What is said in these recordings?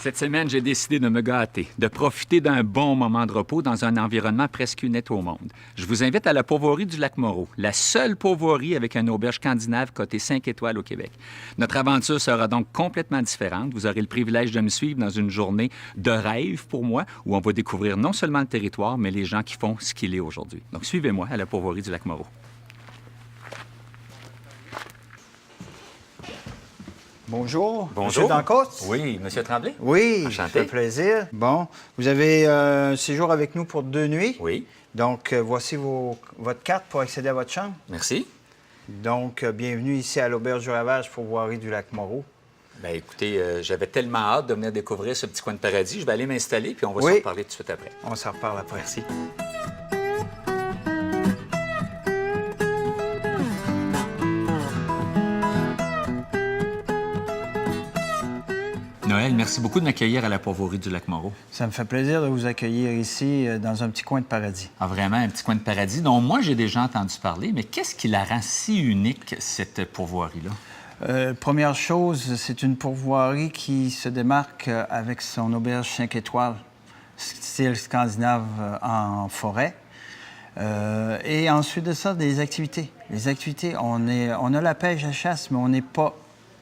Cette semaine, j'ai décidé de me gâter, de profiter d'un bon moment de repos dans un environnement presque unique au monde. Je vous invite à la Pourvoirie du Lac-Moreau, la seule pourvoirie avec une auberge scandinave cotée 5 étoiles au Québec. Notre aventure sera donc complètement différente. Vous aurez le privilège de me suivre dans une journée de rêve pour moi, où on va découvrir non seulement le territoire, mais les gens qui font ce qu'il est aujourd'hui. Donc, suivez-moi à la Pourvoirie du Lac-Moreau. Bonjour. Bonjour. Monsieur Dancos? Oui, Monsieur Tremblay? Oui, Enchanté. ça fait plaisir. Bon, vous avez un séjour avec nous pour 2 nuits. Oui. Donc, voici votre carte pour accéder à votre chambre. Merci. Donc, bienvenue ici à l'Auberge du Ravage Pourvoirie du Lac-Moreau. Bien, écoutez, j'avais tellement hâte de venir découvrir ce petit coin de paradis. Je vais aller m'installer, puis on va s'en reparler tout de suite après. On s'en reparle après. Merci. Noël, merci beaucoup de m'accueillir à la Pourvoirie du Lac-Moreau. Ça me fait plaisir de vous accueillir ici dans un petit coin de paradis. Ah, vraiment, un petit coin de paradis dont moi, j'ai déjà entendu parler, mais qu'est-ce qui la rend si unique, cette pourvoirie-là? Première chose, c'est une pourvoirie qui se démarque avec son auberge 5 étoiles, style scandinave en forêt. Et ensuite de ça, des activités. Les activités, on a la pêche à chasse, mais on n'est pas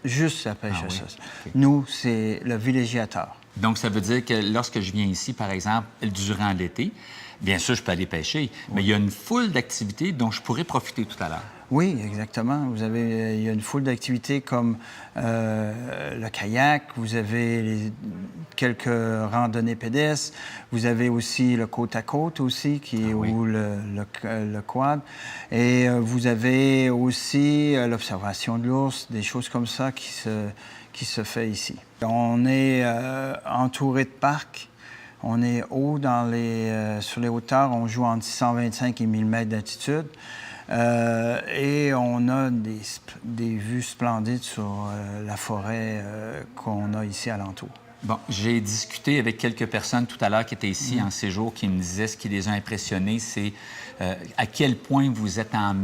juste la pêche à chasse. Okay. Nous, c'est le villégiateur. Donc, ça veut dire que lorsque je viens ici, par exemple, durant l'été, bien sûr, je peux aller pêcher, mais il y a une foule d'activités dont je pourrais profiter tout à l'heure. Oui, exactement. Il y a une foule d'activités comme le kayak, vous avez quelques randonnées pédestres, vous avez aussi le côte-à-côte aussi, ou le quad, et vous avez aussi l'observation de l'ours, des choses comme ça qui se fait ici. On est entouré de parcs. On est haut sur les hauteurs, on joue entre 625 et 1000 mètres d'altitude. Et on a des vues splendides sur la forêt qu'on a ici alentour. Bon, j'ai discuté avec quelques personnes tout à l'heure qui étaient ici en séjour, qui me disaient ce qui les a impressionnés, c'est à quel point vous êtes en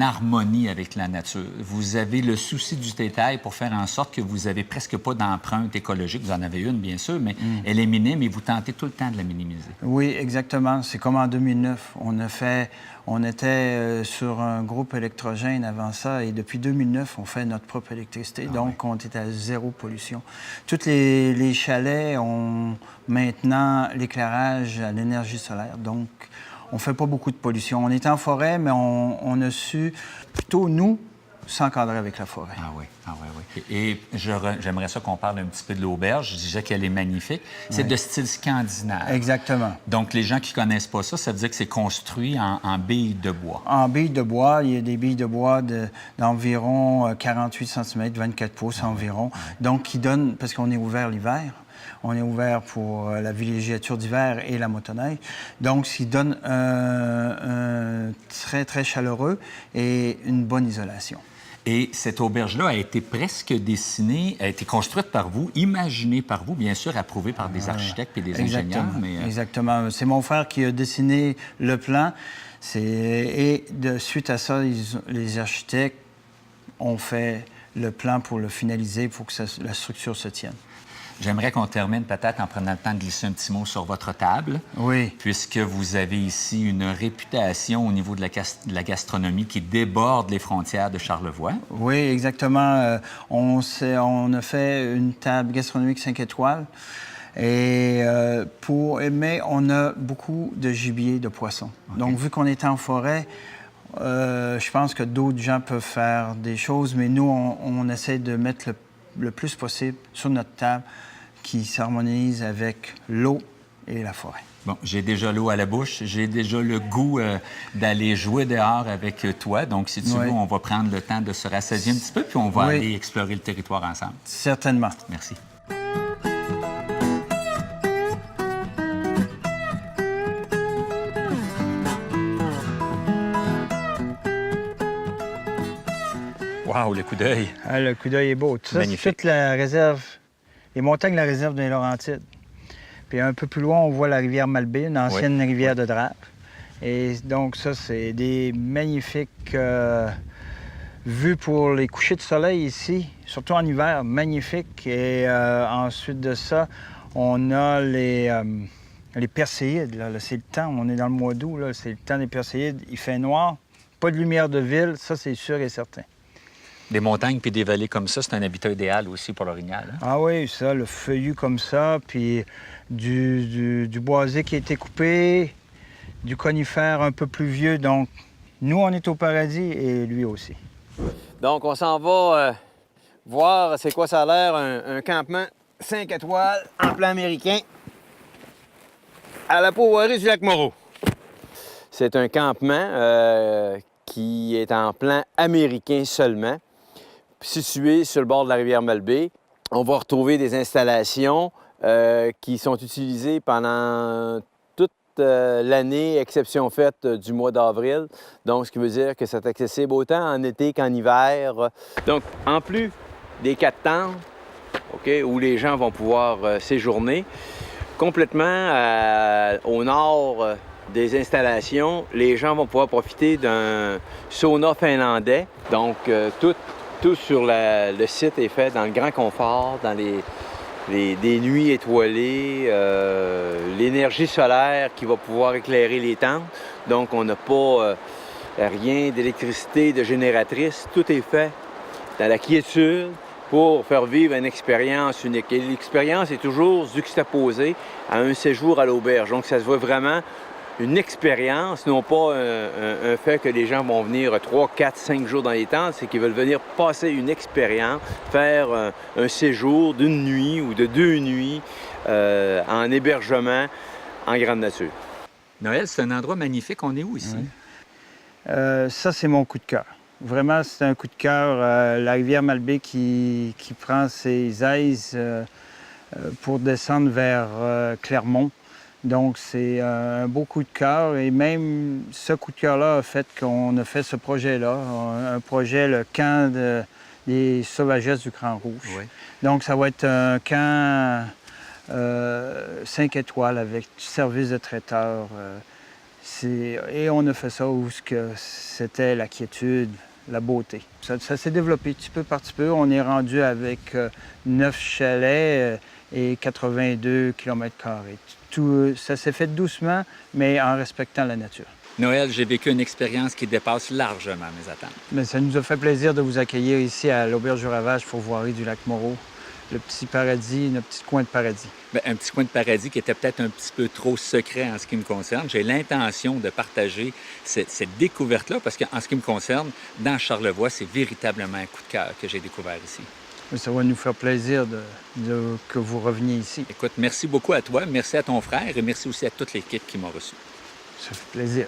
harmonie avec la nature. Vous avez le souci du détail pour faire en sorte que vous n'avez presque pas d'empreinte écologique. Vous en avez une, bien sûr, mais elle est minime et vous tentez tout le temps de la minimiser. Oui, exactement. C'est comme en 2009. On était sur un groupe électrogène avant ça et depuis 2009, on fait notre propre électricité. Donc, on est à zéro pollution. Tous les chalets ont maintenant l'éclairage à l'énergie solaire. Donc, on ne fait pas beaucoup de pollution. On est en forêt, mais on a su plutôt, nous, s'encadrer avec la forêt. Ah oui, ah oui, oui. Et j'aimerais ça qu'on parle un petit peu de l'auberge. Je disais qu'elle est magnifique. C'est de style scandinave. Exactement. Donc, les gens qui ne connaissent pas ça, ça veut dire que c'est construit en billes de bois. En billes de bois. Il y a des billes de bois d'environ 48 cm, 24 pouces environ. Donc, qui donnent, parce qu'on est ouvert l'hiver, on est ouvert pour la villégiature d'hiver et la motoneige. Donc, ce qui donne un très, très chaleureux et une bonne isolation. Et cette auberge-là a été presque dessinée, a été construite par vous, imaginée par vous, bien sûr, approuvée par des architectes et des ingénieurs. Mais, Exactement. C'est mon frère qui a dessiné le plan. Suite à ça, les architectes ont fait le plan pour le finaliser, pour que la structure se tienne. J'aimerais qu'on termine peut-être en prenant le temps de glisser un petit mot sur votre table. Oui. Puisque vous avez ici une réputation au niveau de la gastronomie qui déborde les frontières de Charlevoix. Oui, exactement. On a fait une table gastronomique 5 étoiles. Mais on a beaucoup de gibier, de poissons. Okay. Donc, vu qu'on est en forêt, je pense que d'autres gens peuvent faire des choses, mais nous, on essaie de mettre le plus possible sur notre table qui s'harmonise avec l'eau et la forêt. Bon, j'ai déjà l'eau à la bouche, j'ai déjà le goût d'aller jouer dehors avec toi. Donc, si tu veux, on va prendre le temps de se rassasier un petit peu, puis on va aller explorer le territoire ensemble. Certainement. Merci. Wow, le coup d'œil! Ah, le coup d'œil est beau. Ça, magnifique. C'est toute la réserve, les montagnes de la réserve des Laurentides. Puis un peu plus loin, on voit la rivière Malbaie, une ancienne rivière de Drape. Et donc ça, c'est des magnifiques Vue pour les couchers de soleil ici, surtout en hiver, magnifique. Et ensuite de ça, on a les Perséides. Là, c'est le temps, on est dans le mois d'août, là, c'est le temps des Perséides. Il fait noir, pas de lumière de ville, ça c'est sûr et certain. Des montagnes puis des vallées comme ça, c'est un habitat idéal aussi pour l'orignal. Hein? Ah oui, ça, le feuillu comme ça, puis du boisé qui a été coupé, du conifère un peu plus vieux. Donc, nous, on est au paradis et lui aussi. Donc, on s'en va voir c'est quoi ça a l'air, un campement 5 étoiles en plan américain à la Pourvoirie du Lac-Moreau. C'est un campement qui est en plan américain seulement, situé sur le bord de la rivière Malbaie. On va retrouver des installations qui sont utilisées pendant l'année, exception faite du mois d'avril. Donc, ce qui veut dire que c'est accessible autant en été qu'en hiver. Donc, en plus des 4 tentes, où les gens vont pouvoir séjourner, complètement au nord des installations, les gens vont pouvoir profiter d'un sauna finlandais. Donc, tout sur le site est fait dans le grand confort, dans des nuits étoilées, l'énergie solaire qui va pouvoir éclairer les tentes. Donc, on n'a pas rien d'électricité, de génératrice. Tout est fait dans la quiétude pour faire vivre une expérience unique. Et l'expérience est toujours juxtaposée à un séjour à l'auberge. Donc, ça se voit vraiment une expérience, non pas un fait que les gens vont venir 3, 4, 5 jours dans les tentes, c'est qu'ils veulent venir passer une expérience, faire un séjour d'une nuit ou de 2 nuits en hébergement en grande nature. Noël, c'est un endroit magnifique. On est où ici? Ça, c'est mon coup de cœur. Vraiment, c'est un coup de cœur. La rivière Malbaie qui prend ses aises pour descendre vers Clermont. Donc, c'est un beau coup de cœur. Et même ce coup de cœur-là a fait qu'on a fait ce projet-là, un projet, le camp des Sauvagesses du Grand Rouge. Oui. Donc, ça va être un camp 5 étoiles avec service de traiteur. Et on a fait ça où c'était la quiétude, la beauté. Ça s'est développé petit peu par petit peu. On est rendu avec 9 chalets et 82 km². Tout, ça s'est fait doucement, mais en respectant la nature. Noël, j'ai vécu une expérience qui dépasse largement mes attentes. Mais ça nous a fait plaisir de vous accueillir ici à l'Auberge du Ravage Pourvoirie du Lac-Moreau. Le petit paradis, notre petit coin de paradis. Bien, un petit coin de paradis qui était peut-être un petit peu trop secret en ce qui me concerne. J'ai l'intention de partager cette découverte-là parce qu'en ce qui me concerne, dans Charlevoix, c'est véritablement un coup de cœur que j'ai découvert ici. Ça va nous faire plaisir que vous reveniez ici. Écoute, merci beaucoup à toi, merci à ton frère et merci aussi à toute l'équipe qui m'a reçu. Ça fait plaisir.